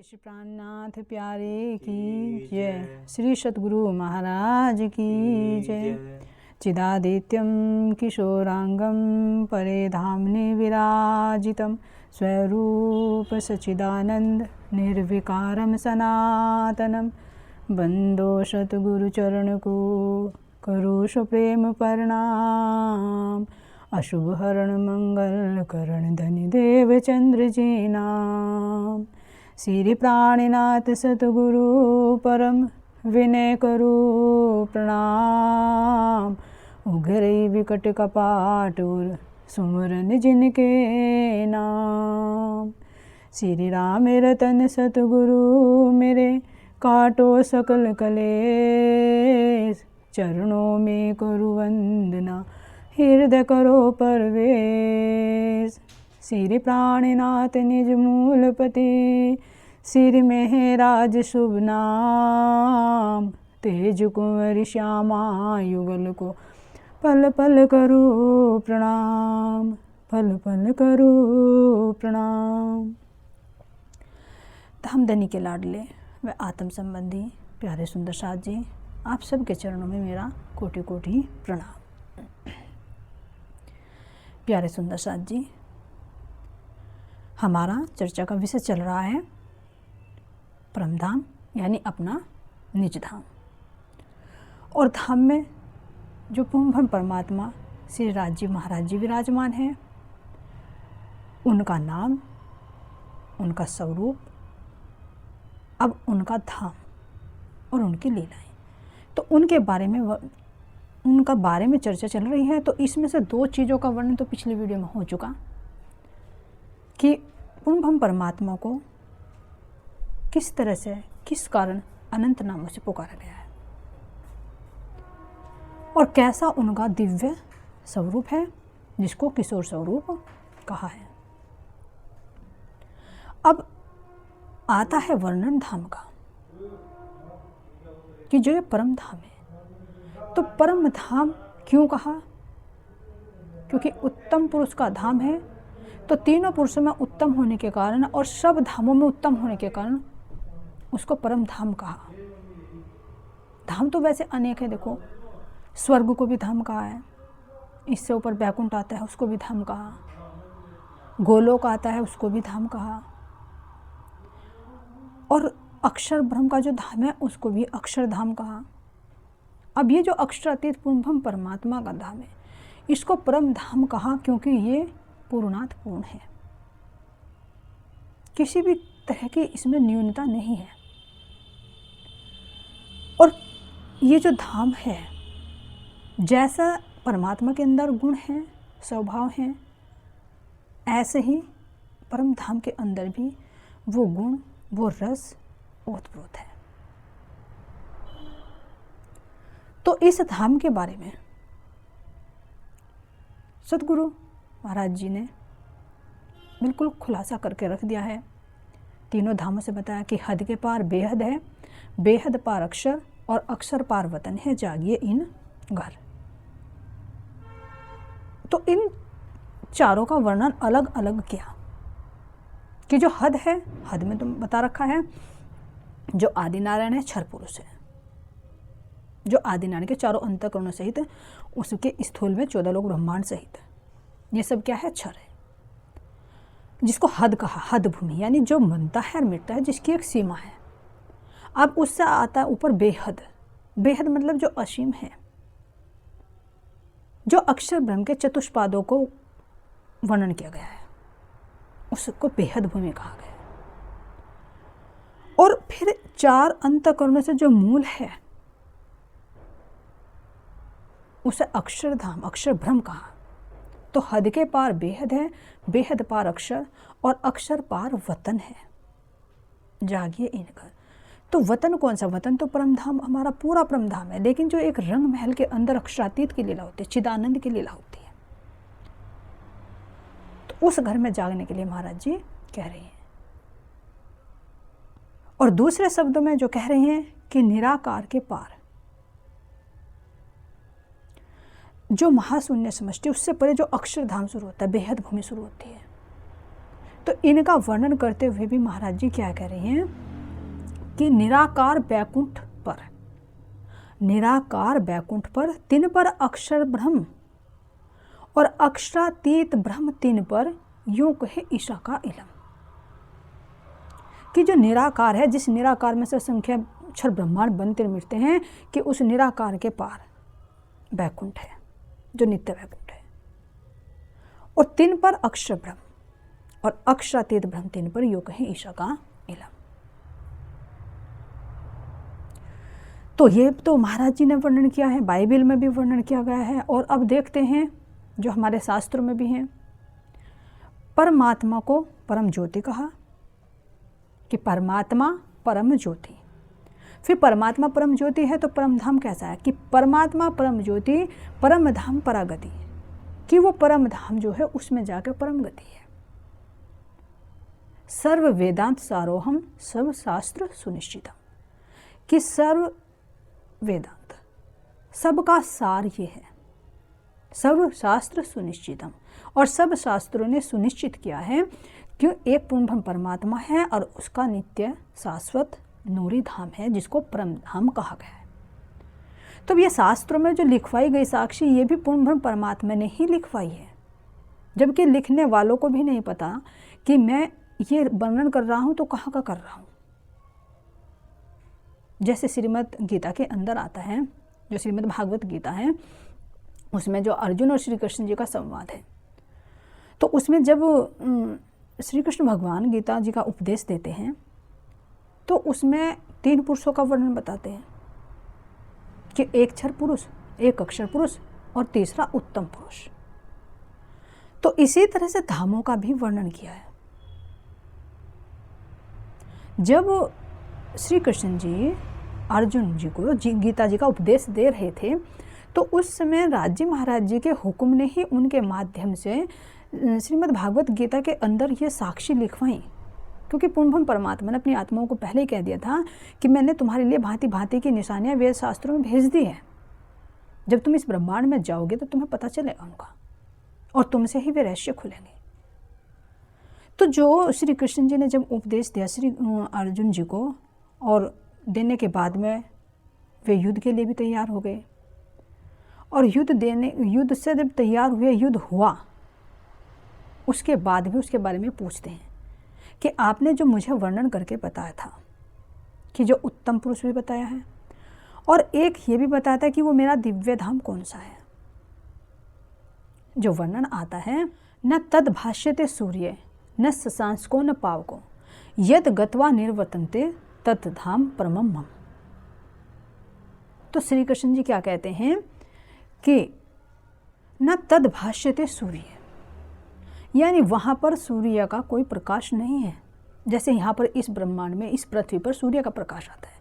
श्री प्राणनाथ प्यारे की जय। श्री सद्गुरु महाराज की जय। चिदादित्यं किशोरांगं परे धामनि विराजितं स्वरूप सच्चिदानंद निर्विकारं सनातनं बंदो सद्गुरुचरण को करोष प्रेम प्रणाम। अशुभ हरण मंगल करण धनि देव चंद्र जी नाम। श्री प्राणनाथ सतगुरु परम विनय करो प्रणाम। उघरे विकट कपाट और सुमरन जिनके नाम। श्री राम रतन सतगुरु मेरे काटो सकल कलेश। चरणों में करो वंदना हृदय करो परवेश। श्री प्राणनाथ निज मूलपति श्री मेहराज शुभ नाम। तेज कुंवर श्यामा युगल को पल पल करो प्रणाम। पल पल करो प्रणाम। धामधनी के लाडले व आत्म संबंधी प्यारे सुंदर साथ जी, आप सबके चरणों में मेरा कोटि कोटि प्रणाम। प्यारे सुंदर साथ जी, हमारा चर्चा का विषय चल रहा है परमधाम यानी अपना निज धाम। और धाम में जो पूर्ण परमात्मा श्री राज जी महाराज जी विराजमान हैं, उनका नाम, उनका स्वरूप, अब उनका धाम और उनकी लीलाएं, तो उनका बारे में चर्चा चल रही है। तो इसमें से दो चीज़ों का वर्णन तो पिछली वीडियो में हो चुका कि पूर्ण परमात्मा को किस तरह से, किस कारण अनंत नामों से पुकारा गया है और कैसा उनका दिव्य स्वरूप है जिसको किशोर स्वरूप कहा है। अब आता है वर्णन धाम का कि जो ये परम धाम है, तो परम धाम क्यों कहा? क्योंकि उत्तम पुरुष का धाम है, तो तीनों पुरुषों में उत्तम होने के कारण और सब धामों में उत्तम होने के कारण उसको परम धाम कहा। धाम तो वैसे अनेक है, देखो स्वर्ग को भी धाम कहा है, इससे ऊपर बैकुंठ आता है उसको भी धाम कहा, गोलोक आता है उसको भी धाम कहा, और अक्षर ब्रह्म का जो धाम है उसको भी अक्षरधाम कहा। अब ये जो अक्षरातीत पूर्ण परमात्मा का धाम है, इसको परम धाम कहा क्योंकि ये पूर्णात पूर्ण है, किसी भी तरह की इसमें न्यूनता नहीं है। और ये जो धाम है, जैसा परमात्मा के अंदर गुण हैं, स्वभाव हैं, ऐसे ही परम धाम के अंदर भी वो गुण, वो रस ओतप्रोत है। तो इस धाम के बारे में सद्गुरु महाराज जी ने बिल्कुल खुलासा करके रख दिया है। तीनों धामों से बताया कि हद के पार बेहद है, बेहद पार अक्षर और अक्षर पार वतन है, जागिए इन घर। तो इन चारों का वर्णन अलग अलग किया कि जो हद है, हद में तुम बता रखा है जो आदि नारायण है, क्षर पुरुष है, जो आदि नारायण के चारों अंतःकरणों सहित उसके स्थूल में 14 लोक ब्रह्मांड सहित ये सब क्या है? क्षर है, जिसको हद कहा। हद भूमि यानी जो बनता है और मिटता है, जिसकी एक सीमा है। अब उससे आता है ऊपर बेहद। बेहद मतलब जो असीम है, जो अक्षर ब्रह्म के चतुष्पादों को वर्णन किया गया है, उसको बेहद भूमि कहा गया है। और फिर 4 अंतःकरणों से जो मूल है उसे अक्षरधाम, अक्षर ब्रह्म कहा। तो हद के पार बेहद है, बेहद पार अक्षर और अक्षर पार वतन है, जागिए इन घर। तो वतन कौन सा? वतन तो परमधाम, हमारा पूरा परमधाम है, लेकिन जो एक रंग महल के अंदर अक्षरातीत की लीला होती है, चिदानंद की लीला होती है, तो उस घर में जागने के लिए महाराज जी कह रहे हैं। और दूसरे शब्दों में जो कह रहे हैं कि निराकार के पार, जो महाशून्य समष्टि, उससे परे जो अक्षरधाम शुरू होता है, बेहद भूमि शुरू होती है, तो इनका वर्णन करते हुए भी महाराज जी क्या कह रहे हैं कि निराकार बैकुंठ पर, निराकार बैकुंठ पर, तिन पर अक्षर ब्रह्म और अक्षरातीत ब्रह्म तिन पर, यूं कहे ईशा का इलम। कि जो निराकार है, जिस निराकार में से संख्या अक्षर ब्रह्मांड बनते मिटते हैं, कि उस निराकार के पार बैकुंठ है, जो नित्य बैकुंठ है। और तिन पर अक्षर ब्रह्म और अक्षरातीत ब्रह्म तिन पर, यूं कहे ईशा का इलम। तो ये तो महाराज जी ने वर्णन किया है, बाइबल में भी वर्णन किया गया है। और अब देखते हैं जो हमारे शास्त्रों में भी हैं। परमात्मा को परम ज्योति कहा, कि परमात्मा परम ज्योति। फिर परमात्मा परम ज्योति है तो परम धाम कैसा है, कि परमात्मा परम ज्योति, परम धाम परागति, कि वो परम धाम जो है उसमें जाकर परम गति है। सर्व वेदांत सारोहम, सब शास्त्र सुनिश्चितम, कि सर्व वेदांत, सबका सार ये है, सर्व शास्त्र सुनिश्चितम, और सब शास्त्रों ने सुनिश्चित किया है कि एक पूर्ण ब्रह्म परमात्मा है और उसका नित्य शाश्वत नूरी धाम है, जिसको परम धाम कहा गया है। तो ये शास्त्रों में जो लिखवाई गई साक्षी, ये भी पूर्ण ब्रह्म परमात्मा ने ही लिखवाई है, जबकि लिखने वालों को भी नहीं पता कि मैं ये वर्णन कर रहा हूँ तो कहाँ का कर रहा हूँ। जैसे श्रीमद् गीता के अंदर आता है, जो श्रीमद् भागवत गीता है, उसमें जो अर्जुन और श्री कृष्ण जी का संवाद है, तो उसमें जब श्री कृष्ण भगवान गीता जी का उपदेश देते हैं तो उसमें 3 पुरुषों का वर्णन बताते हैं, कि एक क्षर पुरुष, एक अक्षर पुरुष और तीसरा उत्तम पुरुष। तो इसी तरह से धामों का भी वर्णन किया है। जब श्री कृष्ण जी अर्जुन जी को गीता जी का उपदेश दे रहे थे, तो उस समय राज जी महाराज जी के हुक्म ने ही उनके माध्यम से श्रीमद् भागवत गीता के अंदर ये साक्षी लिखवाई, क्योंकि पूर्ण ब्रह्म परमात्मा ने अपनी आत्माओं को पहले ही कह दिया था कि मैंने तुम्हारे लिए भांति भांति की निशानियाँ वेद शास्त्रों में भेज दी है। जब तुम इस ब्रह्मांड में जाओगे तो तुम्हें पता चलेगा उनका, और तुमसे ही वे रहस्य खुलेंगे। तो जो श्री कृष्ण जी ने जब उपदेश दिया श्री अर्जुन जी को, और देने के बाद में वे युद्ध के लिए भी तैयार हो गए, और युद्ध से जब तैयार हुए, युद्ध हुआ, उसके बाद भी उसके बारे में पूछते हैं कि आपने जो मुझे वर्णन करके बताया था, कि जो उत्तम पुरुष भी बताया है, और एक ये भी बताया था कि वो मेरा दिव्य धाम कौन सा है। जो वर्णन आता है, न तद भाष्यते सूर्य न शशांको न पावको, यद गत्वा निर्वर्तन्ते तत् धाम परमम मम। तो श्री कृष्ण जी क्या कहते हैं कि न तद भाष्यते सूर्य, यानी वहाँ पर सूर्य का कोई प्रकाश नहीं है। जैसे यहाँ पर इस ब्रह्मांड में, इस पृथ्वी पर सूर्य का प्रकाश आता है,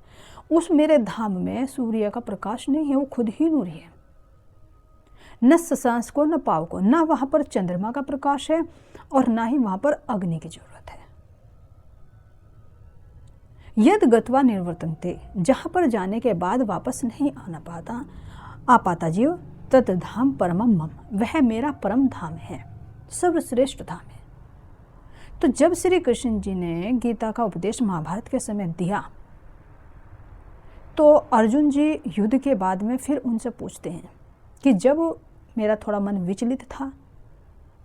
उस मेरे धाम में सूर्य का प्रकाश नहीं है, वो खुद ही नूर है। न शशांको न पावको, ना वहाँ पर चंद्रमा का प्रकाश है और ना ही वहाँ पर अग्नि की जरूरत है। यद गत्वा निर्वर्तन्ते, जहाँ पर जाने के बाद वापस नहीं आ पाता जीव, तत् धाम परमम मम, वह मेरा परम धाम है, सर्वश्रेष्ठ धाम है। तो जब श्री कृष्ण जी ने गीता का उपदेश महाभारत के समय दिया, तो अर्जुन जी युद्ध के बाद में फिर उनसे पूछते हैं कि जब मेरा थोड़ा मन विचलित था,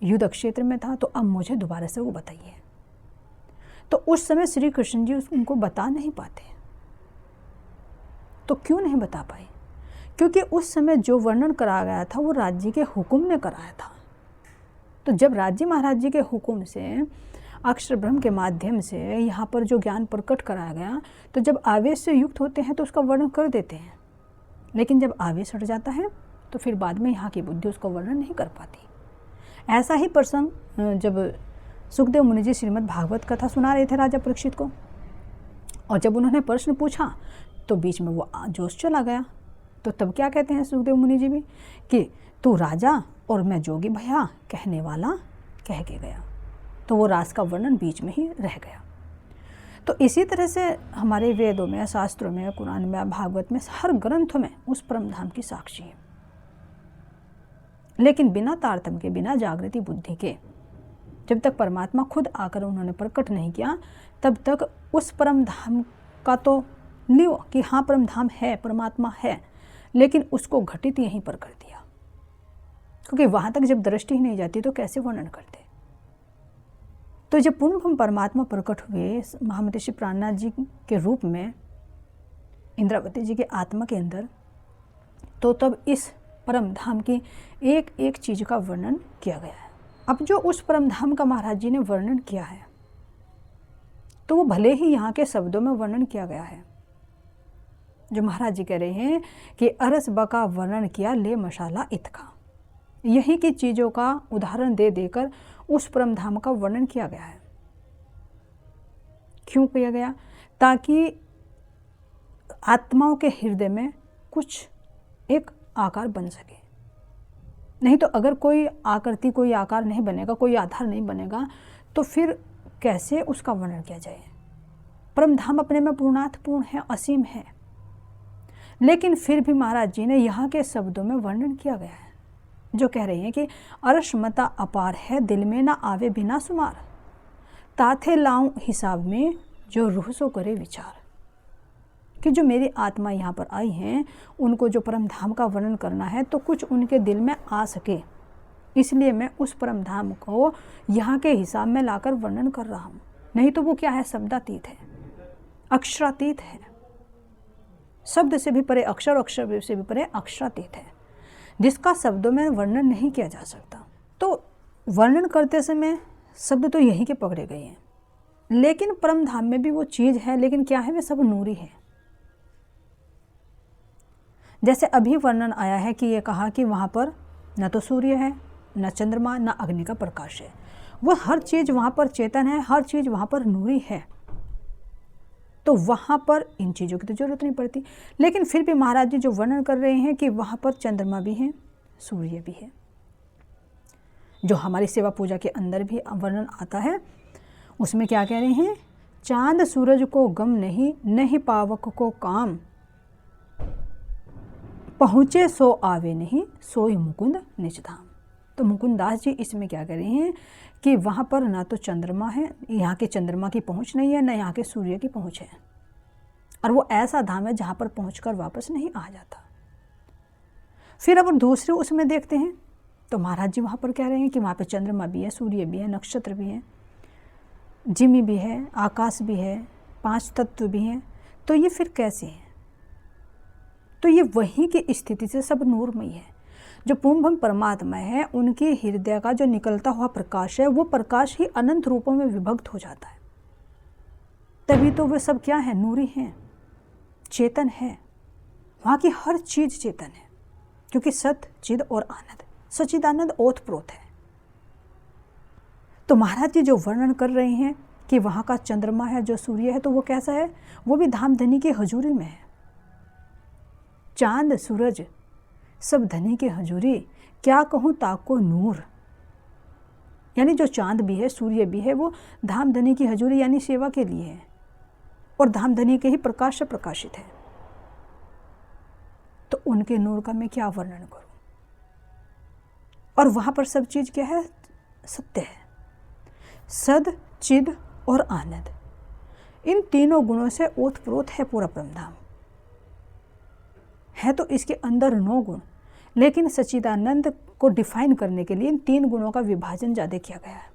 युद्ध क्षेत्र में था, तो अब मुझे दोबारा से वो बताइए। तो उस समय श्री कृष्ण जी उनको बता नहीं पाते। तो क्यों नहीं बता पाए? क्योंकि उस समय जो वर्णन कराया गया था वो राज्य के हुक्म ने कराया था। तो जब राज्य महाराज जी के हुक्म से, अक्षर ब्रह्म के माध्यम से यहाँ पर जो ज्ञान प्रकट कराया गया, तो जब आवेश से युक्त होते हैं तो उसका वर्णन कर देते हैं, लेकिन जब आवेश हट जाता है तो फिर बाद में यहाँ की बुद्धि उसका वर्णन नहीं कर पाती। ऐसा ही प्रसंग जब सुखदेव मुनि जी श्रीमद् भागवत कथा सुना रहे थे राजा परीक्षित को, और जब उन्होंने प्रश्न पूछा तो बीच में वो जोश चला गया। तो तब क्या कहते हैं सुखदेव मुनि जी भी कि तू राजा और मैं जोगी भैया, कहने वाला कह के गया। तो वो रास का वर्णन बीच में ही रह गया। तो इसी तरह से हमारे वेदों में, शास्त्रों में, कुरान में, भागवत में, हर ग्रंथ में उस परम धाम की साक्षी है, लेकिन बिना तारतम्य के, बिना जागृति बुद्धि के जब तक परमात्मा खुद आकर उन्होंने प्रकट नहीं किया तब तक उस परम धाम का तो लियो कि हाँ परम धाम है, परमात्मा है, लेकिन उसको घटित यहीं पर कर दिया, क्योंकि वहाँ तक जब दृष्टि ही नहीं जाती तो कैसे वर्णन करते। तो जब पूर्ण परमात्मा प्रकट हुए महामनीषी प्राणनाथ जी के रूप में इंद्रावती जी के आत्मा के अंदर, तो तब इस परम धाम की एक एक चीज का वर्णन किया गया है। अब जो उस परम धाम का महाराज जी ने वर्णन किया है तो वो भले ही यहाँ के शब्दों में वर्णन किया गया है, जो महाराज जी कह रहे हैं कि अरस बका वर्णन किया ले मशाला इतका, यही की चीज़ों का उदाहरण दे देकर उस परम धाम का वर्णन किया गया है। क्यों किया गया? ताकि आत्माओं के हृदय में कुछ एक आकार बन सके। नहीं तो अगर कोई आकृति, कोई आकार नहीं बनेगा, कोई आधार नहीं बनेगा, तो फिर कैसे उसका वर्णन किया जाए। परम धाम अपने में पूर्णार्थपूर्ण है, असीम है, लेकिन फिर भी महाराज जी ने यहाँ के शब्दों में वर्णन किया गया है, जो कह रही हैं कि अरशमता अपार है, दिल में ना आवे बिना सुमार, ताथे लाऊं हिसाब में जो रूह सो करे विचार। कि जो मेरी आत्मा यहाँ पर आई हैं उनको जो परम धाम का वर्णन करना है तो कुछ उनके दिल में आ सके, इसलिए मैं उस परम धाम को यहाँ के हिसाब में लाकर वर्णन कर रहा हूँ। नहीं तो वो क्या है? शब्दातीत है, अक्षरातीत है, शब्द से भी परे अक्षर, अक्षर से भी परे अक्षरातीत है, जिसका शब्दों में वर्णन नहीं किया जा सकता। तो वर्णन करते समय शब्द तो यहीं के पकड़े गए हैं, लेकिन परम धाम में भी वो चीज़ है, लेकिन क्या है? वे सब नूरी है। जैसे अभी वर्णन आया है कि ये कहा कि वहाँ पर न तो सूर्य है, न चंद्रमा, न अग्नि का प्रकाश है। वो हर चीज़ वहाँ पर चेतन है, हर चीज़ वहाँ पर नूरी है, तो वहाँ पर इन चीज़ों की तो जरूरत नहीं पड़ती। लेकिन फिर भी महाराज जी जो वर्णन कर रहे हैं कि वहाँ पर चंद्रमा भी है, सूर्य भी है, जो हमारी सेवा पूजा के अंदर भी वर्णन आता है। उसमें क्या कह रहे हैं? चांद सूरज को गम नहीं, नहीं पावक को काम, पहुँचे सो आवे नहीं, सोई मुकुंद निज धाम। तो मुकुंद दास जी इसमें क्या कह रहे हैं कि वहाँ पर ना तो चंद्रमा है, यहाँ के चंद्रमा की पहुँच नहीं है, ना यहाँ के सूर्य की पहुँच है, और वो ऐसा धाम है जहाँ पर पहुँचकर वापस नहीं आ जाता। फिर अब दूसरे उसमें देखते हैं तो महाराज जी वहाँ पर कह रहे हैं कि वहाँ पर चंद्रमा भी है, सूर्य भी है, नक्षत्र भी है, जिमी भी है, आकाश भी है, 5 तत्व भी हैं। तो ये फिर कैसे है? तो ये वहीं की स्थिति से सब नूरमयी है। जो पूर्ण परमात्मा है उनके हृदय का जो निकलता हुआ प्रकाश है, वो प्रकाश ही अनंत रूपों में विभक्त हो जाता है। तभी तो वे सब क्या है? नूरी हैं, चेतन है। वहाँ की हर चीज़ चेतन है, क्योंकि सत, चिद और आनंद, सच्चिदानंद ओतप्रोत है। तो महाराज जी जो वर्णन कर रहे हैं कि वहाँ का चंद्रमा है, जो सूर्य है, तो वो कैसा है? वो भी धाम धनी की हजूरी में है। चांद सूरज सब धनी की हजूरी, क्या कहूँ ताको नूर। यानी जो चांद भी है, सूर्य भी है, वो धाम धनी की हजूरी यानी सेवा के लिए है, और धाम धनी के ही प्रकाश से प्रकाशित है। तो उनके नूर का मैं क्या वर्णन करूं? और वहाँ पर सब चीज़ क्या है? सत्य है, सद, चिद और आनंद। इन तीनों गुणों से ओतप्रोत है पूरा परमधाम। है तो इसके अंदर 9 गुण, लेकिन सच्चिदानंद को डिफाइन करने के लिए इन 3 गुणों का विभाजन ज़्यादा किया गया है।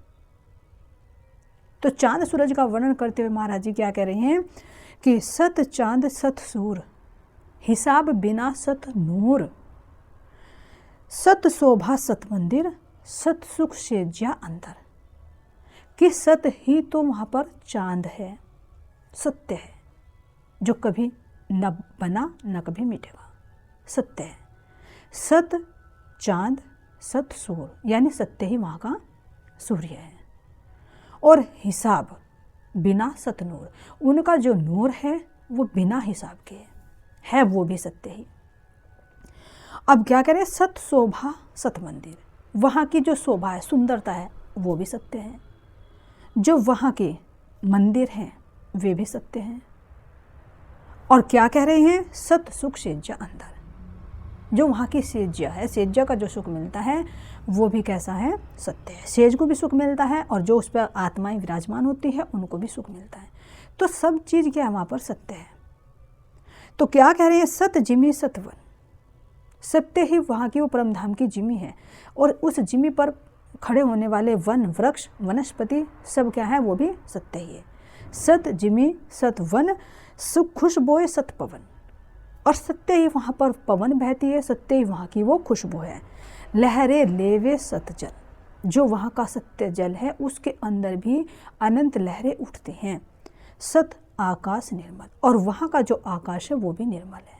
तो चांद सूरज का वर्णन करते हुए महाराज जी क्या कह रहे हैं कि सत चांद सत सूर, हिसाब बिना सत नूर, सत शोभा सत मंदिर, सत सुख से ज्या अंदर। कि सत ही तो वहाँ पर चांद है, सत्य है, जो कभी न बना न कभी मिटेगा, सत्य है। सत चांद, सत सूर, यानी सत्य ही वहाँ का सूर्य है। और हिसाब बिना सत नूर, उनका जो नूर है वो बिना हिसाब के है, वो भी सत्य ही। अब क्या करें? सत शोभा सत मंदिर, वहाँ की जो शोभा है, सुंदरता है, वो भी सत्य है। जो वहाँ के मंदिर हैं वे भी सत्य हैं। और क्या कह रहे हैं? सत सुख से जा अंदर, जो वहाँ की सेज्या है, सेज्या का जो सुख मिलता है वो भी कैसा है, सत्य है। सेज को भी सुख मिलता है और जो उस पर आत्माएं विराजमान होती है उनको भी सुख मिलता है। तो सब चीज़ क्या है वहाँ पर सत्य है। तो क्या कह रहे हैं, सत जिमी सतवन, सत्य ही वहाँ की वो परमधाम की जिमी है। और उस जिमी पर खड़े होने वाले वन, वृक्ष, वनस्पति सब क्या है, वो भी सत्य ही है। सत जिमी सत वन, सुख खुशबोए सत पवन, और सत्य ही वहाँ पर पवन बहती है, सत्य ही वहाँ की वो खुशबू है। लहरे लेवे सत जल, जो वहाँ का सत्य जल है उसके अंदर भी अनंत लहरें उठती हैं। सत आकाश निर्मल, और वहाँ का जो आकाश है वो भी निर्मल है।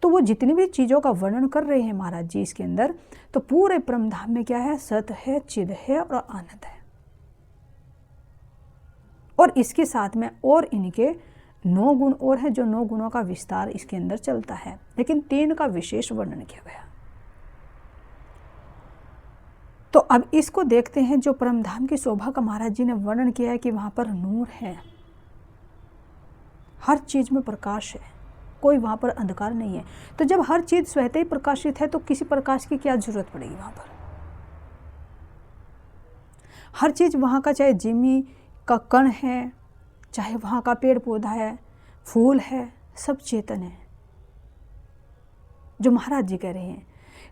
तो वो जितनी भी चीज़ों का वर्णन कर रहे हैं महाराज जी इसके अंदर, तो पूरे ब्रह्मधाम में क्या है, सत है, चिद है और आनंद है। और इसके साथ में और इनके 9 गुण और है, जो 9 गुणों का विस्तार इसके अंदर चलता है, लेकिन 3 का विशेष वर्णन किया गया। तो अब इसको देखते हैं, जो परमधाम की शोभा का महाराज जी ने वर्णन किया है कि वहाँ पर नूर है, हर चीज़ में प्रकाश है, कोई वहाँ पर अंधकार नहीं है। तो जब हर चीज़ स्वतः ही प्रकाशित है तो किसी प्रकाश की क्या जरूरत पड़ेगी वहाँ पर। हर चीज़ वहाँ का, चाहे जिमी का कण है, चाहे वहाँ का पेड़ पौधा है, फूल है, सब चेतन है। जो महाराज जी कह रहे हैं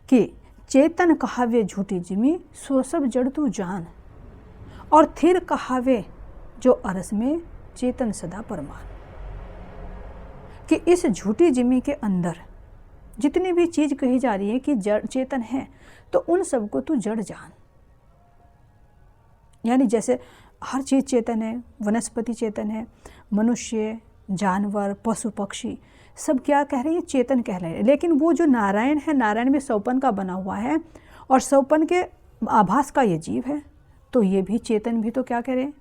कि चेतन कहावे झूठी जिमी, सो सब जड़ तू जान, और थिर कहावे जो अरस में चेतन सदा परमान। कि इस झूठी जिमी के अंदर जितनी भी चीज़ कही जा रही है कि जड़ चेतन है, तो उन सबको तू जड़ जान। यानी जैसे हर चीज़ चेतन है, वनस्पति चेतन है, मनुष्य, जानवर, पशु पक्षी सब क्या कह रहे हैं, चेतन कह रहे हैं। लेकिन वो जो नारायण है, नारायण भी सौपन का बना हुआ है और सौपन के आभास का ये जीव है, तो ये भी चेतन भी तो क्या कह रहे हैं,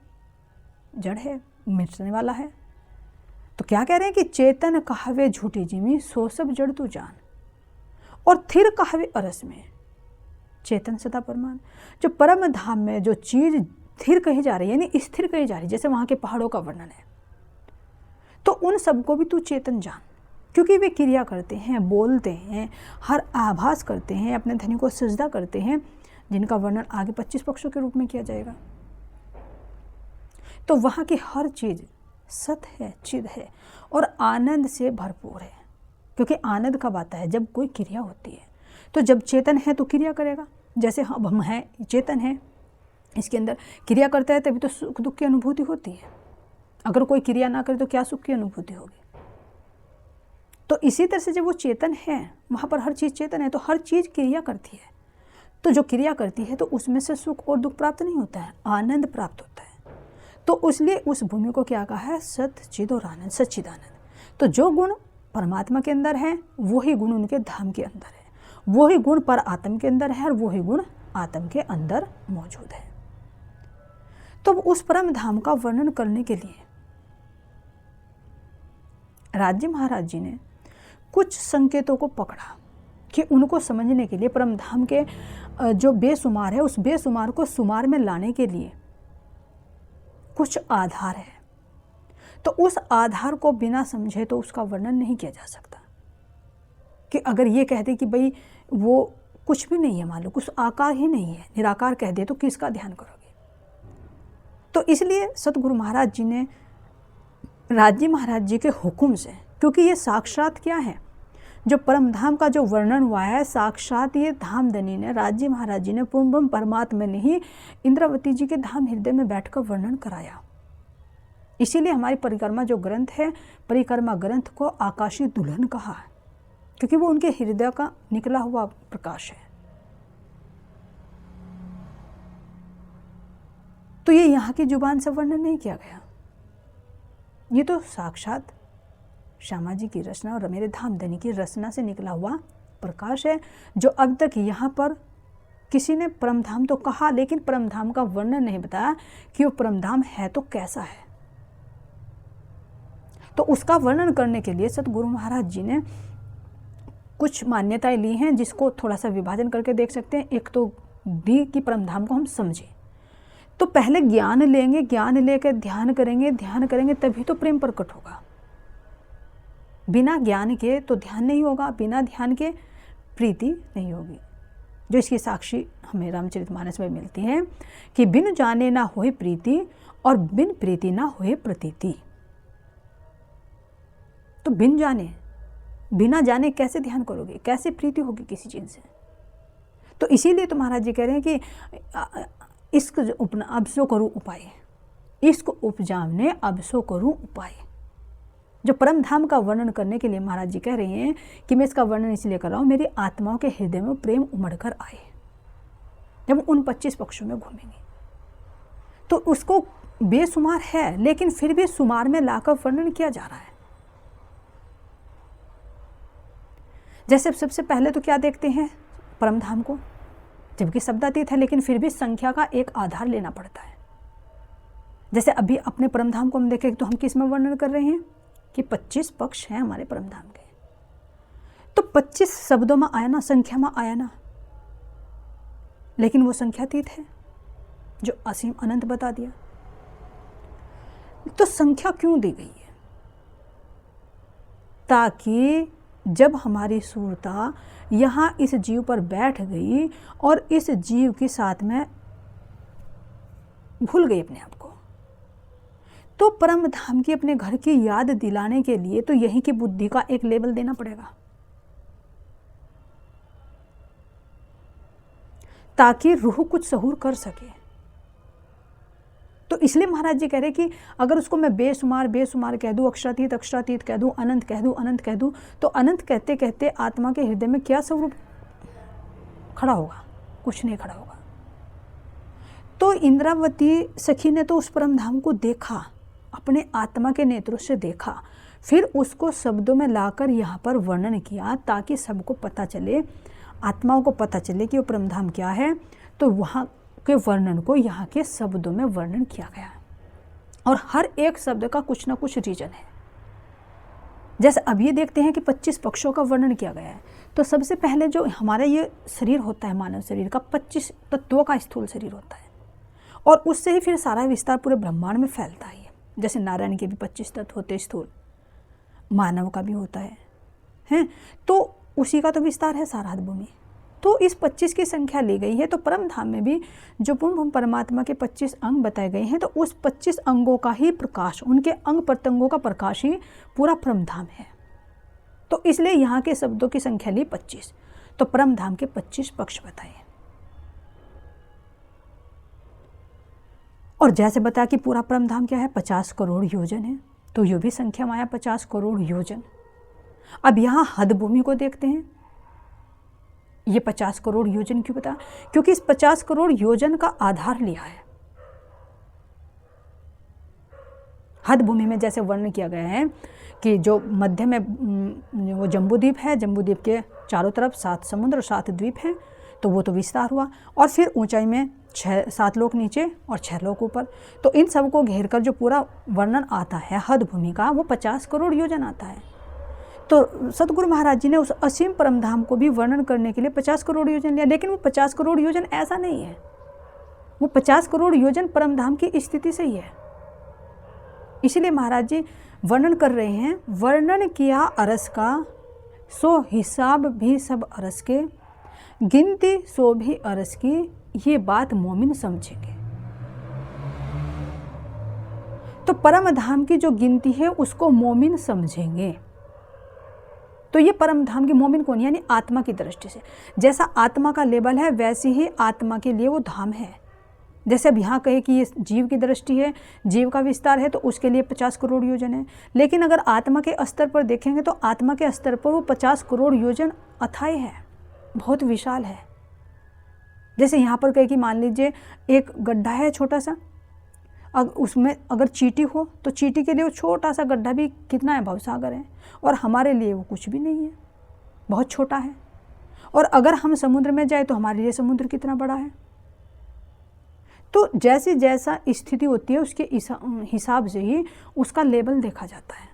जड़ है, मिटने वाला है। तो क्या कह रहे हैं कि चेतन कहावे झूठी जिमी, सो सब जड़ तू जान, और थिर कहावे अरस में चेतन सदा परमान। जो परम धाम में जो चीज़ स्थिर कही जा रही है, यानी स्थिर कही जा रही है, जैसे वहाँ के पहाड़ों का वर्णन है, तो उन सबको भी तू चेतन जान, क्योंकि वे क्रिया करते हैं, बोलते हैं, हर आभास करते हैं, अपने धनी को सजदा करते हैं, जिनका वर्णन आगे 25 पक्षों के रूप में किया जाएगा। तो वहाँ की हर चीज़ सत है, चिद है और आनंद से भरपूर है। क्योंकि आनंद कब आता है, जब कोई क्रिया होती है। तो जब चेतन है तो क्रिया करेगा, जैसे हम हैं, चेतन है, इसके अंदर क्रिया करता है तभी तो सुख दुख की अनुभूति होती है। अगर कोई क्रिया ना करे तो क्या सुख की अनुभूति होगी। तो इसी तरह से जब वो चेतन है, वहाँ पर हर चीज़ चेतन है, तो हर चीज़ क्रिया करती है। तो जो क्रिया करती है तो उसमें से सुख और दुख प्राप्त नहीं होता है, आनंद प्राप्त होता है। तो इसलिए उस भूमि को क्या कहा है, सत चिद और आनंद, सच्चिदानंद। तो जो गुण परमात्मा के अंदर है वही गुण उनके धाम के अंदर है, वही गुण पर आत्म के अंदर है और वही गुण आत्म के अंदर मौजूद है। तो उस परम धाम का वर्णन करने के लिए राज्य महाराज जी ने कुछ संकेतों को पकड़ा कि उनको समझने के लिए परम धाम के जो बेसुमार है, उस बेसुमार को सुमार में लाने के लिए कुछ आधार है। तो उस आधार को बिना समझे तो उसका वर्णन नहीं किया जा सकता। कि अगर ये कह दे कि भाई वो कुछ भी नहीं है, मान लो कुछ आकार ही नहीं है, निराकार कह दे, तो किसका ध्यान करोगे। तो इसलिए सतगुरु महाराज जी ने राज्य महाराज जी के हुक्म से, क्योंकि ये साक्षात क्या है, जो परम धाम का जो वर्णन हुआ है, साक्षात ये धामधनी ने, राज्य महाराज जी ने, पूर्वम परमात्मा ने ही इंद्रावती जी के धाम हृदय में बैठकर वर्णन कराया। इसीलिए हमारी परिक्रमा जो ग्रंथ है, परिक्रमा ग्रंथ को आकाशीय दुल्हन कहा है, क्योंकि वो उनके हृदय का निकला हुआ प्रकाश है। तो ये यहाँ की जुबान से वर्णन नहीं किया गया, ये तो साक्षात श्यामा जी की रचना और मेरे धामधनी की रचना से निकला हुआ प्रकाश है, जो अब तक यहाँ पर किसी ने परमधाम तो कहा, लेकिन परमधाम का वर्णन नहीं बताया कि वो परमधाम है तो कैसा है। तो उसका वर्णन करने के लिए सतगुरु महाराज जी ने कुछ मान्यताएं ली हैं, जिसको थोड़ा सा विभाजन करके देख सकते हैं। एक तो दी कि परमधाम को हम समझें, तो पहले ज्ञान लेंगे, ज्ञान लेकर ध्यान करेंगे, ध्यान करेंगे तभी तो प्रेम प्रकट होगा। बिना ज्ञान के तो ध्यान नहीं होगा, बिना ध्यान के प्रीति नहीं होगी। जो इसकी साक्षी हमें रामचरितमानस में मिलती है कि बिन जाने ना होए प्रीति और बिन प्रीति ना होए प्रतीति। तो बिन जाने, बिना जाने कैसे ध्यान करोगे, कैसे प्रीति होगी किसी चीज़ से। तो इसीलिए तो महाराज जी कह रहे हैं कि इश्क उपना अब सो करूँ उपाय, इश्क उपजावने अब सो करूँ उपाय। जो परम धाम का वर्णन करने के लिए महाराज जी कह रहे हैं कि मैं इसका वर्णन इसलिए कर रहा हूँ, मेरी आत्माओं के हृदय में प्रेम उमड़ कर आए जब उन 25 पक्षों में घूमेंगे। तो उसको बेसुमार है, लेकिन फिर भी सुमार में लाकर वर्णन किया जा रहा है। जैसे सबसे पहले तो क्या देखते हैं परम धाम को, जबकि शब्दातीत है लेकिन फिर भी संख्या का एक आधार लेना पड़ता है। जैसे अभी अपने परम धाम को हम देखें तो हम किस में वर्णन कर रहे हैं कि 25 पक्ष हैं हमारे परम धाम के। तो 25 शब्दों में आया ना, संख्या में आया ना, लेकिन वो संख्यातीत है जो असीम अनंत बता दिया। तो संख्या क्यों दी गई है? ताकि जब हमारी सूरता यहाँ इस जीव पर बैठ गई और इस जीव के साथ में भूल गई अपने आप को, तो परम धाम की अपने घर की याद दिलाने के लिए तो यहीं की बुद्धि का एक लेवल देना पड़ेगा, ताकि रूह कुछ सहूर कर सके। तो इसलिए महाराज जी कह रहे कि अगर उसको मैं बेसुमार बेसुमार कह दूँ, अक्षरातीत अक्षरातीत कह दूँ, अनंत कह दूँ, अनंत कह दूँ, तो अनंत कहते कहते आत्मा के हृदय में क्या स्वरूप खड़ा होगा? कुछ नहीं खड़ा होगा। तो इंद्रावती सखी ने तो उस परम धाम को देखा, अपने आत्मा के नेत्रों से देखा, फिर उसको शब्दों में लाकर यहाँ पर वर्णन किया ताकि सबको पता चले, आत्माओं को पता चले कि वो परम धाम क्या है। तो वहाँ के वर्णन को यहाँ के शब्दों में वर्णन किया गया है और हर एक शब्द का कुछ ना कुछ रीजन है। जैसे अब ये देखते हैं कि 25 पक्षों का वर्णन किया गया है। तो सबसे पहले जो हमारा ये शरीर होता है, मानव शरीर का 25 तत्वों का स्थूल शरीर होता है और उससे ही फिर सारा विस्तार पूरे ब्रह्मांड में फैलता है। जैसे नारायण के भी 25 तत्व होते हैं स्थूल, मानव का भी होता है, तो उसी का तो विस्तार है सारा भूमि। तो इस 25 की संख्या ली गई है। तो परम धाम में भी जो पूर्ण परमात्मा के 25 अंग बताए गए हैं, तो उस 25 अंगों का ही प्रकाश, उनके अंग प्रत्यंगों का प्रकाश ही पूरा परम धाम है। तो इसलिए यहाँ के शब्दों की संख्या ली 25। तो परम धाम के 25 पक्ष बताए। और जैसे बताया कि पूरा परम धाम क्या है, 50 करोड़ योजन है, तो ये भी संख्या में आया 50 करोड़ योजन। अब यहाँ हद भूमि को देखते हैं। ये 50 करोड़ योजन क्यों बताया? क्योंकि इस 50 करोड़ योजन का आधार लिया है। हद भूमि में जैसे वर्णन किया गया है कि जो मध्य में वो जम्बूद्वीप है, जम्बूद्वीप के चारों तरफ 7 समुद्र और 7 द्वीप हैं, तो वो तो विस्तार हुआ। और फिर ऊंचाई में 7 लोक नीचे और 6 लोक ऊपर। तो इन सब को घेर कर जो पूरा वर्णन आता है हद भूमि का, वो 50 करोड़ योजन आता है। तो सतगुरु महाराज जी ने उस असीम परम धाम को भी वर्णन करने के लिए 50 करोड़ योजन लिया। लेकिन वो 50 करोड़ योजन ऐसा नहीं है, वो 50 करोड़ योजन परम धाम की स्थिति से ही है। इसलिए महाराज जी वर्णन कर रहे हैं, वर्णन किया अरस का, सो हिसाब भी सब अरस के, गिनती सो भी अरस की, ये बात मोमिन समझेंगे। तो परम धाम की जो गिनती है उसको मोमिन समझेंगे। तो ये परम धाम के मोमिन कौन, यानी आत्मा की दृष्टि से। जैसा आत्मा का लेवल है वैसे ही आत्मा के लिए वो धाम है। जैसे अब यहाँ कहे कि ये जीव की दृष्टि है, जीव का विस्तार है, तो उसके लिए 50 करोड़ योजन है। लेकिन अगर आत्मा के स्तर पर देखेंगे तो आत्मा के स्तर पर वो 50 करोड़ योजन अथाई है, बहुत विशाल है। जैसे यहाँ पर कहे कि मान लीजिए एक गड्ढा है छोटा सा, अब उसमें अगर चींटी हो तो चींटी के लिए वो छोटा सा गड्ढा भी कितना है, भवसागर है। और हमारे लिए वो कुछ भी नहीं है, बहुत छोटा है। और अगर हम समुद्र में जाए तो हमारे लिए समुद्र कितना बड़ा है। तो जैसे जैसा स्थिति होती है उसके हिसाब से ही उसका लेवल देखा जाता है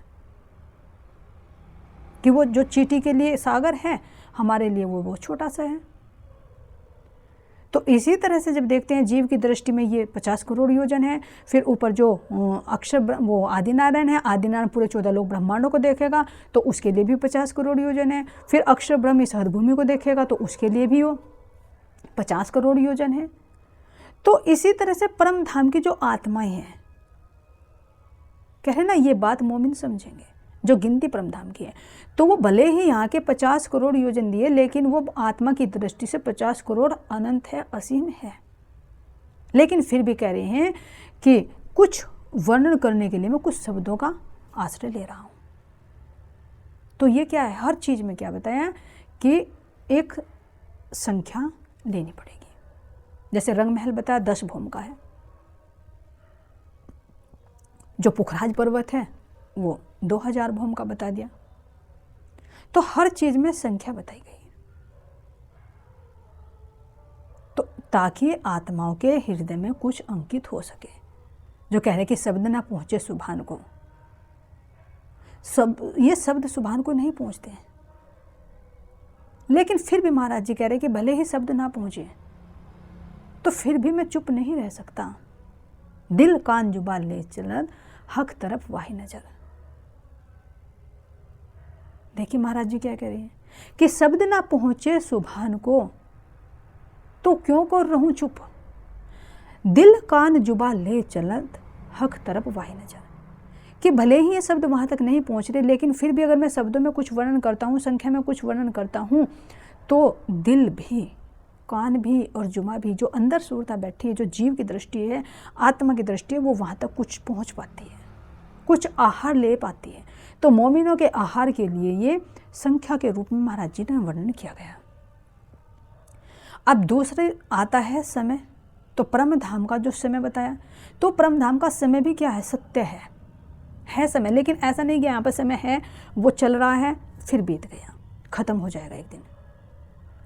कि वो जो चींटी के लिए सागर है, हमारे लिए वो छोटा सा है। तो इसी तरह से जब देखते हैं जीव की दृष्टि में ये 50 करोड़ योजन है। फिर ऊपर जो अक्षर वो आदिनारायण है, आदिनारायण पूरे 14 लोक ब्रह्मांडों को देखेगा तो उसके लिए भी 50 करोड़ योजन है। फिर अक्षर ब्रह्म इस हरभूमि को देखेगा तो उसके लिए भी वो 50 करोड़ योजन है। तो इसी तरह से परम धाम की जो आत्माएं हैं, कह रहे ना ये बात मोमिन समझेंगे जो गिनती परम धाम की है, तो वो भले ही यहाँ के 50 करोड़ योजन दिए, लेकिन वो आत्मा की दृष्टि से 50 करोड़ अनंत है, असीम है। लेकिन फिर भी कह रहे हैं कि कुछ वर्णन करने के लिए मैं कुछ शब्दों का आश्रय ले रहा हूँ। तो ये क्या है, हर चीज़ में क्या बताया कि एक संख्या लेनी पड़ेगी। जैसे रंग महल बताया 10 भूम का है, जो पुखराज पर्वत है वो 2000 भूम का बता दिया। तो हर चीज में संख्या बताई गई, तो ताकि आत्माओं के हृदय में कुछ अंकित हो सके। जो कह रहे कि शब्द ना पहुंचे सुभान को, सब ये शब्द सुभान को नहीं पहुंचते हैं, लेकिन फिर भी महाराज जी कह रहे कि भले ही शब्द ना पहुंचे तो फिर भी मैं चुप नहीं रह सकता। दिल कान जुबान ले चलत हक तरफ वाही नजर। देखिए महाराज जी क्या कह रहे हैं कि शब्द ना पहुंचे सुभान को तो क्यों कर रहूं चुप, दिल कान जुबान ले चलत हक तरफ वाही नजर। कि भले ही ये शब्द वहां तक नहीं पहुंच रहे, लेकिन फिर भी अगर मैं शब्दों में कुछ वर्णन करता हूँ, संख्या में कुछ वर्णन करता हूँ, तो दिल भी, कान भी और जुमा भी, जो अंदर सूरता बैठी है, जो जीव की दृष्टि है, आत्मा की दृष्टि है, वो वहाँ तक कुछ पहुँच पाती है, कुछ आहार ले पाती है। तो मोमिनों के आहार के लिए ये संख्या के रूप में महाराज जी ने वर्णन किया गया। अब दूसरे आता है समय। तो परम धाम का जो समय बताया, तो परम धाम का समय भी क्या है, सत्य है समय। लेकिन ऐसा नहीं कि यहाँ पर समय है, वो चल रहा है फिर बीत गया, खत्म हो जाएगा एक दिन,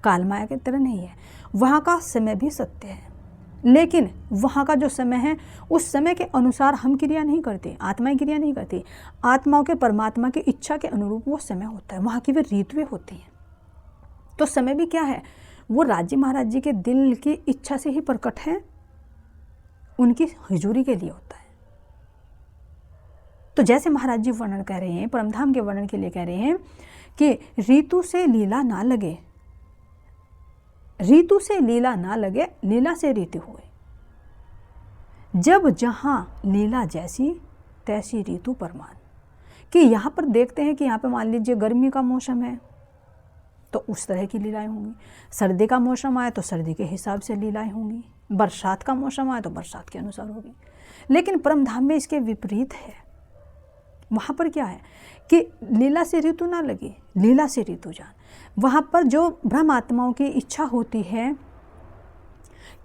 काल माया की तरह नहीं है। वहाँ का समय भी सत्य है, लेकिन वहाँ का जो समय है उस समय के अनुसार हम क्रिया नहीं करते, आत्माएं क्रिया नहीं करती। आत्माओं के परमात्मा की इच्छा के अनुरूप वो समय होता है, वहाँ की वे ऋतुएं होती हैं। तो समय भी क्या है, वो राज्य महाराज जी के दिल की इच्छा से ही प्रकट है, उनकी हुजूरी के लिए होता है। तो जैसे महाराज जी वर्णन कह रहे हैं, परमधाम के वर्णन के लिए कह रहे हैं कि ऋतु से लीला ना लगे, ऋतु से लीला ना लगे, लीला से ऋतु हुए। जब जहाँ लीला जैसी तैसी ऋतु परमान। कि यहाँ पर देखते हैं कि यहाँ पे मान लीजिए गर्मी का मौसम है तो उस तरह की लीलाएं होंगी, सर्दी का मौसम आए तो सर्दी के हिसाब से लीलाएं होंगी, बरसात का मौसम आए तो बरसात के अनुसार होगी। लेकिन परमधाम में इसके विपरीत है। वहाँ पर क्या है कि लीला से ऋतु ना लगे, लीला से ऋतु जान। वहाँ पर जो ब्रह्म आत्माओं की इच्छा होती है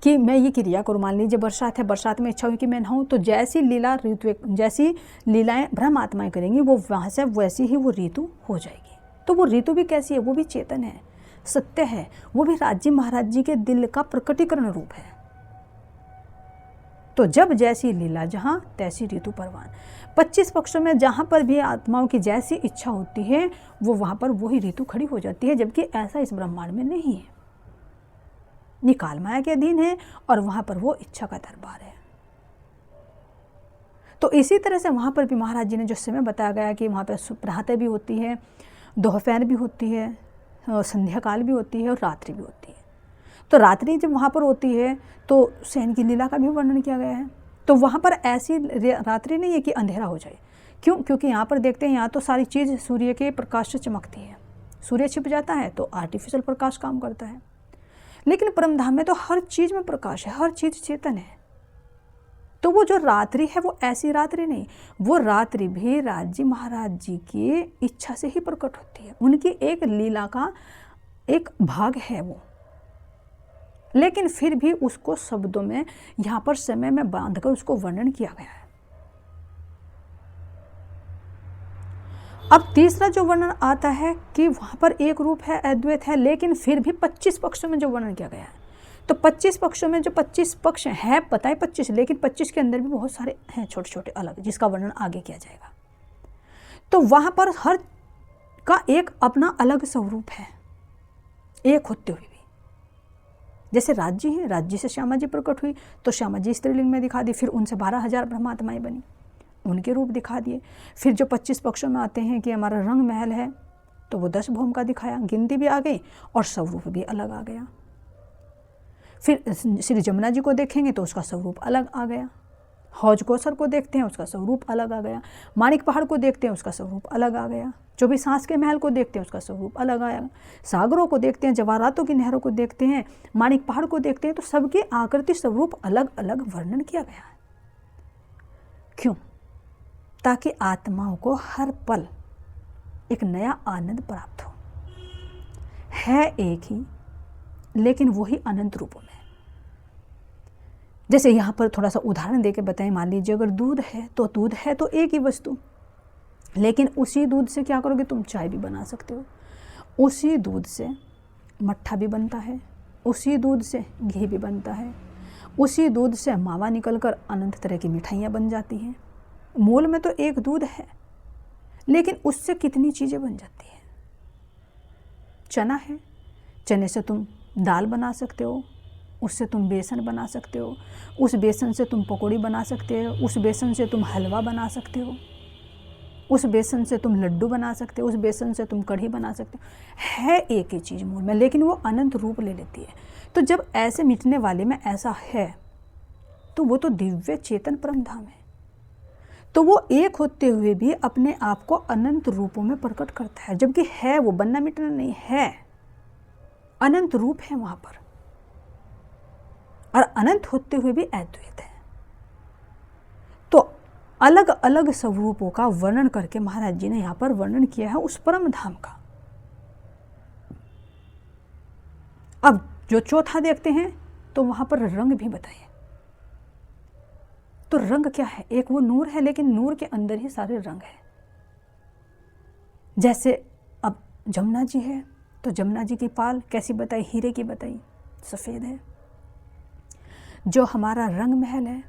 कि मैं ये क्रिया करूँ, मान लीजिए बरसात है, बरसात में इच्छा हुई कि मैं नहाऊँ, तो जैसी लीला ऋतु, जैसी लीलाएं ब्रह्म आत्माएं करेंगी वो वहाँ से वैसी ही वो ऋतु हो जाएगी। तो वो ऋतु भी कैसी है, वो भी चेतन है, सत्य है, वो भी राज्य महाराज जी के दिल का प्रकटीकरण रूप है। तो जब जैसी लीला जहाँ तैसी ऋतु परवान। 25 पक्षों में जहाँ पर भी आत्माओं की जैसी इच्छा होती है वो वहाँ पर वही ऋतु खड़ी हो जाती है, जबकि ऐसा इस ब्रह्मांड में नहीं है। ये काल माया के अधीन है और वहाँ पर वो इच्छा का दरबार है। तो इसी तरह से वहाँ पर भी महाराज जी ने जो समय बताया गया कि वहाँ पर प्रातः भी होती है, दोपहर भी होती है, संध्या काल भी होती है और रात्रि भी होती है। तो रात्रि जब वहाँ पर होती है तो शयन की लीला का भी वर्णन किया गया है। तो वहाँ पर ऐसी रात्रि नहीं है कि अंधेरा हो जाए। क्यों? क्योंकि यहाँ पर देखते हैं यहाँ तो सारी चीज़ सूर्य के प्रकाश से चमकती है, सूर्य छिप जाता है तो आर्टिफिशियल प्रकाश काम करता है। लेकिन परमधाम में तो हर चीज़ में प्रकाश है, हर चीज़ चेतन है। तो वो जो रात्रि है वो ऐसी रात्रि नहीं, वो रात्रि भी राज्य महाराज जी की इच्छा से ही प्रकट होती है, उनकी एक लीला का एक भाग है वो। लेकिन फिर भी उसको शब्दों में यहाँ पर समय में बांधकर उसको वर्णन किया गया है। अब तीसरा जो वर्णन आता है कि वहाँ पर एक रूप है, अद्वैत है, लेकिन फिर भी 25 पक्षों में जो वर्णन किया गया है, तो 25 पक्षों में जो 25 पक्ष हैं, पता है 25, लेकिन 25 के अंदर भी बहुत सारे हैं छोटे छोटे अलग, जिसका वर्णन आगे किया जाएगा। तो वहाँ पर हर का एक अपना अलग स्वरूप है, एक होते हुए भी। जैसे राज्य हैं, राज्य से श्यामा जी प्रकट हुई तो श्यामा जी स्त्रीलिंग में दिखा दी, फिर उनसे 12,000 ब्रह्मात्माएं बनी, उनके रूप दिखा दिए। फिर जो 25 पक्षों में आते हैं कि हमारा रंग महल है तो वो 10 भौम का दिखाया, गिनती भी आ गई और स्वरूप भी अलग आ गया। फिर श्री जमुना जी को देखेंगे तो उसका स्वरूप अलग आ गया, हौज कौसर को देखते हैं उसका स्वरूप अलग आ गया, मानिक पहाड़ को देखते हैं उसका स्वरूप अलग आ गया, 24 सांस के महल को देखते हैं उसका स्वरूप अलग आया, सागरों को देखते हैं, जवाहरातों की नहरों को देखते हैं, मानिक पहाड़ को देखते हैं, तो सबकी आकृति स्वरूप अलग अलग वर्णन किया गया है। क्यों? ताकि आत्माओं को हर पल एक नया आनंद प्राप्त हो। है एक ही लेकिन वही अनंत रूपों में। जैसे यहाँ पर थोड़ा सा उदाहरण देके बताएं, मान लीजिए अगर दूध है तो एक ही वस्तु, लेकिन उसी दूध से क्या करोगे, तुम चाय भी बना सकते हो, उसी दूध से मट्ठा भी बनता है, उसी दूध से घी भी बनता है, उसी दूध से मावा निकलकर अनंत तरह की मिठाइयाँ बन जाती हैं। मूल में तो एक दूध है लेकिन उससे कितनी चीज़ें बन जाती हैं। चना है, चने से तुम दाल बना सकते हो, उससे तुम बेसन बना सकते हो, उस बेसन से तुम पकौड़ी बना सकते हो, उस बेसन से तुम हलवा बना सकते हो, उस बेसन से तुम लड्डू बना सकते हो, उस बेसन से तुम कढ़ी बना सकते हो। है एक ही चीज़ मूल में, लेकिन वो अनंत रूप ले लेती है। तो जब ऐसे मिटने वाले में ऐसा है तो वो तो दिव्य चेतन परम धाम है, तो वो एक होते हुए भी अपने आप को अनंत रूपों में प्रकट करता है। जबकि है वो बनना मिटना नहीं है, अनंत रूप है वहाँ पर, और अनंत होते हुए भी अद्वैत है। तो अलग अलग स्वरूपों का वर्णन करके महाराज जी ने यहाँ पर वर्णन किया है उस परम धाम का। अब जो चौथा देखते हैं तो वहाँ पर रंग भी बताइए। तो रंग क्या है? एक वो नूर है, लेकिन नूर के अंदर ही सारे रंग हैं। जैसे अब जमुना जी है तो जमुना जी की पाल कैसी बताई? हीरे की बताई, सफ़ेद है। जो हमारा रंग महल है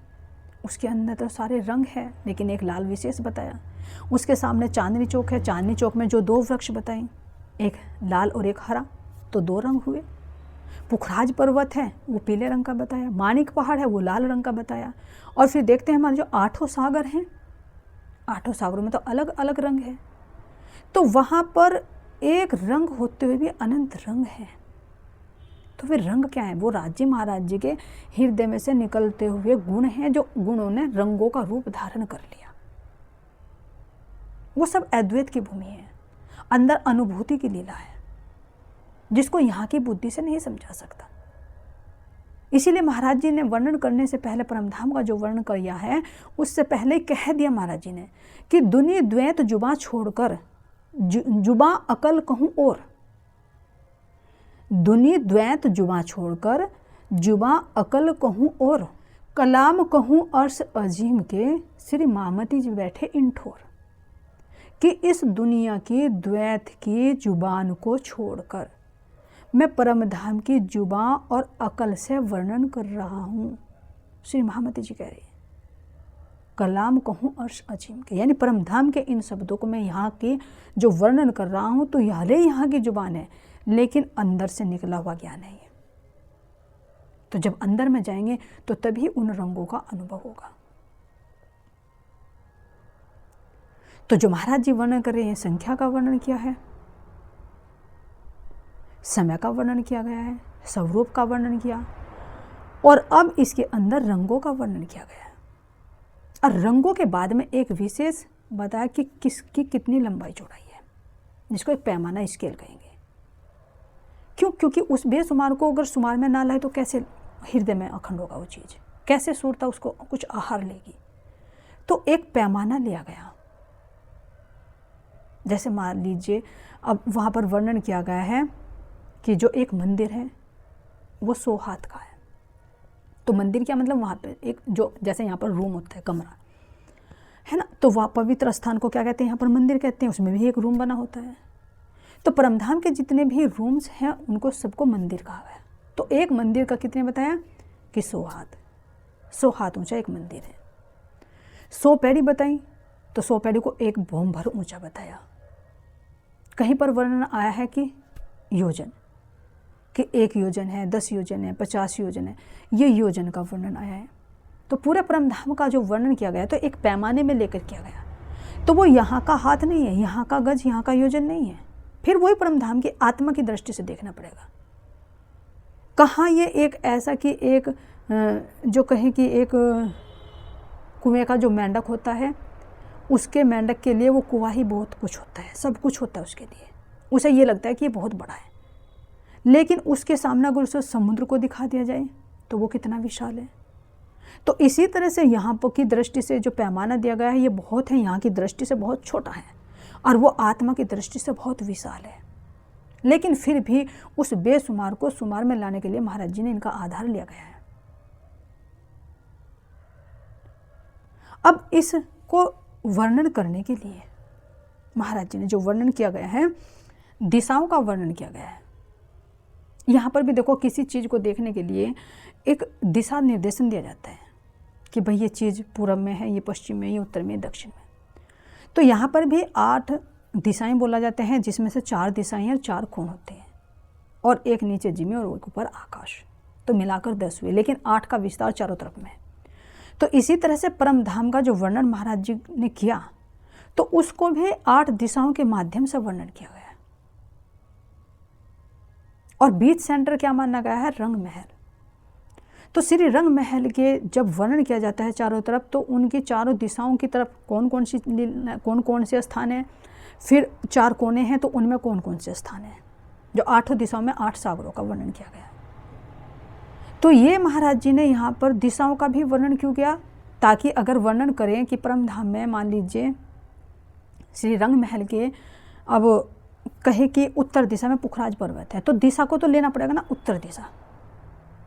उसके अंदर तो सारे रंग है, लेकिन एक लाल विशेष बताया। उसके सामने चांदनी चौक है, चांदनी चौक में जो 2 वृक्ष बताए, एक लाल और एक हरा, तो 2 रंग हुए। पुखराज पर्वत है वो पीले रंग का बताया, मानिक पहाड़ है वो लाल रंग का बताया। और फिर देखते हैं हमारे जो 8 सागर हैं, 8 सागरों में तो अलग अलग रंग है। तो वहाँ पर एक रंग होते हुए भी अनंत रंग है। तो फिर रंग क्या है? वो राज्य महाराज जी के हृदय में से निकलते हुए गुण हैं, जो गुणों ने रंगों का रूप धारण कर लिया। वो सब अद्वैत की भूमि है, अंदर अनुभूति की लीला है, जिसको यहाँ की बुद्धि से नहीं समझा सकता। इसीलिए महाराज जी ने वर्णन करने से पहले परमधाम का जो वर्णन किया है, उससे पहले कह दिया महाराज जी ने कि दुनि द्वैत जुबा छोड़कर जुबा अकल कहूँ और, दुनि द्वैत जुबा छोड़कर जुबा अकल कहूँ और, कलाम कहूँ अर्श अजीम के श्री मामती जी बैठे इन ठोर। कि इस दुनिया की द्वैत की जुबान को छोड़कर मैं परमधाम की जुबान और अकल से वर्णन कर रहा हूँ। श्री महामती जी कह रही है कलाम कहूँ अर्श अजीम के, यानी परमधाम के इन शब्दों को मैं यहाँ की जो वर्णन कर रहा हूँ तो यहाँ की जुबान है, लेकिन अंदर से निकला हुआ ज्ञान है ये। तो जब अंदर में जाएंगे तो तभी उन रंगों का अनुभव होगा। तो जो महाराज जी वर्णन कर रहे हैं, संख्या का वर्णन किया है, समय का वर्णन किया गया है, स्वरूप का वर्णन किया, और अब इसके अंदर रंगों का वर्णन किया गया है। और रंगों के बाद में एक विशेष बताया कि किसकी कितनी लंबाई चौड़ाई है, जिसको एक पैमाना स्केल कहेंगे। क्यों? क्योंकि उस बेसुमार को अगर सुमार में ना लाए तो कैसे हृदय में अखंड होगा वो चीज़, कैसे सूरता उसको कुछ आहार लेगी। तो एक पैमाना लिया गया। जैसे मान लीजिए अब वहाँ पर वर्णन किया गया है कि जो एक मंदिर है वो 100 हाथ का है। तो मंदिर क्या मतलब? वहाँ पे एक जो जैसे यहाँ पर रूम होता है, कमरा है ना, तो वह पवित्र स्थान को क्या कहते हैं? यहाँ पर मंदिर कहते हैं। उसमें भी एक रूम बना होता है। तो परमधाम के जितने भी रूम्स हैं उनको सबको मंदिर कहा गया। तो एक मंदिर का कितने बताया कि 100 हाथ, 100 हाथ ऊंचा एक मंदिर है। 100 पैड़ी बताई तो 100 पैड़ी को एक भौम भर ऊंचा बताया। कहीं पर वर्णन आया है कि योजन, कि 1 योजन है, 10 योजन है, 50 योजन है, ये योजन का वर्णन आया है। तो पूरे परम धाम का जो वर्णन किया गया तो एक पैमाने में लेकर किया गया। तो वो यहाँ का हाथ नहीं है, यहाँ का गज, यहाँ का योजन नहीं है। फिर वही परम धाम की आत्मा की दृष्टि से देखना पड़ेगा। कहाँ ये एक ऐसा कि एक जो कहें कि एक कुएं का जो मेंढक होता है, उसके मेंढक के लिए वो कुआं ही बहुत कुछ होता है, सब कुछ होता है उसके लिए। उसे ये लगता है कि ये बहुत बड़ा है, लेकिन उसके सामने अगर उसे समुद्र को दिखा दिया जाए तो वो कितना विशाल है। तो इसी तरह से यहाँ पर की दृष्टि से जो पैमाना दिया गया है ये बहुत है, यहाँ की दृष्टि से बहुत छोटा है, और वो आत्मा की दृष्टि से बहुत विशाल है। लेकिन फिर भी उस बेशुमार को शुमार में लाने के लिए महाराज जी ने इनका आधार लिया गया है। अब इसको वर्णन करने के लिए महाराज जी ने जो वर्णन किया गया है, दिशाओं का वर्णन किया गया है। यहाँ पर भी देखो, किसी चीज़ को देखने के लिए एक दिशा निर्देशन दिया जाता है कि भाई ये चीज़ पूरब में है, ये पश्चिम में, ये उत्तर में, दक्षिण में। तो यहाँ पर भी 8 दिशाएं बोला जाते हैं, जिसमें से 4 दिशाएं और 4 कोण होते हैं, और एक नीचे जिमी और एक ऊपर आकाश, तो मिलाकर 10 हुए, लेकिन 8 का विस्तार चारों तरफ में है। तो इसी तरह से परम धाम का जो वर्णन महाराज जी ने किया, तो उसको भी 8 दिशाओं के माध्यम से वर्णन किया गया है। और बीच सेंटर क्या माना गया है? रंग महल। तो श्री रंग महल के जब वर्णन किया जाता है चारों तरफ, तो उनकी चारों दिशाओं की तरफ कौन कौन से स्थान है, फिर 4 कोने हैं तो उनमें कौन कौन से स्थान हैं, जो 8 दिशाओं में 8 सागरों का वर्णन किया गया। तो ये महाराज जी ने यहाँ पर दिशाओं का भी वर्णन क्यों किया? ताकि अगर वर्णन करें कि परम धाम में मान लीजिए श्री रंग महल के, अब कहे कि उत्तर दिशा में पुखराज पर्वत है, तो दिशा को तो लेना पड़ेगा ना, उत्तर दिशा।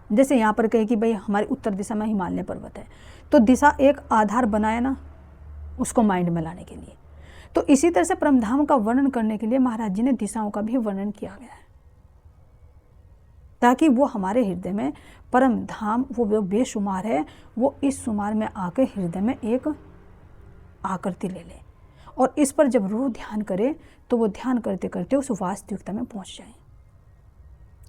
जैसे यहाँ पर कहे कि भाई हमारी उत्तर दिशा में हिमालय पर्वत है, तो दिशा एक आधार बनाया ना उसको माइंड में लाने के लिए। तो इसी तरह से परम धाम का वर्णन करने के लिए महाराज जी ने दिशाओं का भी वर्णन किया गया है, ताकि वो हमारे हृदय में परम धाम वो बेशुमार है, वो इस शुमार में आकर हृदय में एक आकृति ले ले, और इस पर जब रूह ध्यान करे तो वो ध्यान करते करते उस वास्तविकता में पहुंच जाए।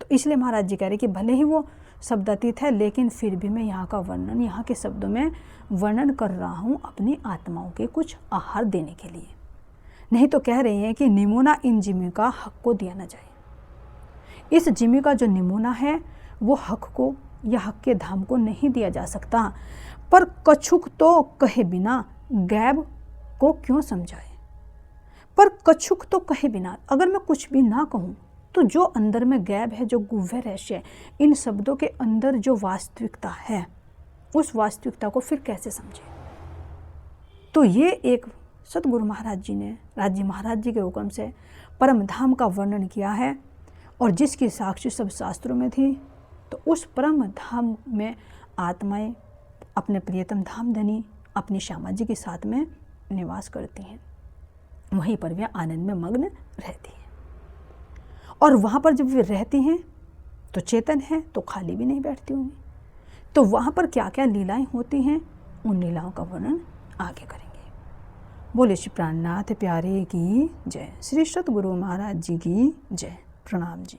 तो इसलिए महाराज जी कह रहे कि भले ही वो शब्दातीत है, लेकिन फिर भी मैं यहाँ का वर्णन, यहाँ के शब्दों में वर्णन कर रहा हूँ अपनी आत्माओं के कुछ आहार देने के लिए। नहीं तो कह रहे हैं कि निमोना इन जिमी का हक को दिया न जाए। इस जिमी का जो निमोना है वो हक को या हक के धाम को नहीं दिया जा सकता, पर कछुक तो कहे बिना गैब को क्यों समझाए। पर कछुक तो कहे बिना, अगर मैं कुछ भी ना कहूँ तो जो अंदर में गैब है, जो गुह्य रहस्य है, इन शब्दों के अंदर जो वास्तविकता है, उस वास्तविकता को फिर कैसे समझे। तो ये एक सतगुरु महाराज जी ने राजी महाराज जी के हुक्म से परम धाम का वर्णन किया है, और जिसकी साक्षी सब शास्त्रों में थी। तो उस परम धाम में आत्माएं अपने प्रियतम धाम धनी अपनी श्यामा जी के साथ में निवास करती हैं, वहीं पर वे आनंद में मग्न रहती हैं। और वहाँ पर जब वे रहती हैं तो चेतन है, तो खाली भी नहीं बैठती होंगी। तो वहाँ पर क्या क्या लीलाएं होती हैं, उन लीलाओं का वर्णन आगे करेंगे। बोले श्री प्राणनाथ प्यारे की जय, श्री सतगुरु महाराज जी की जय। प्रणाम जी।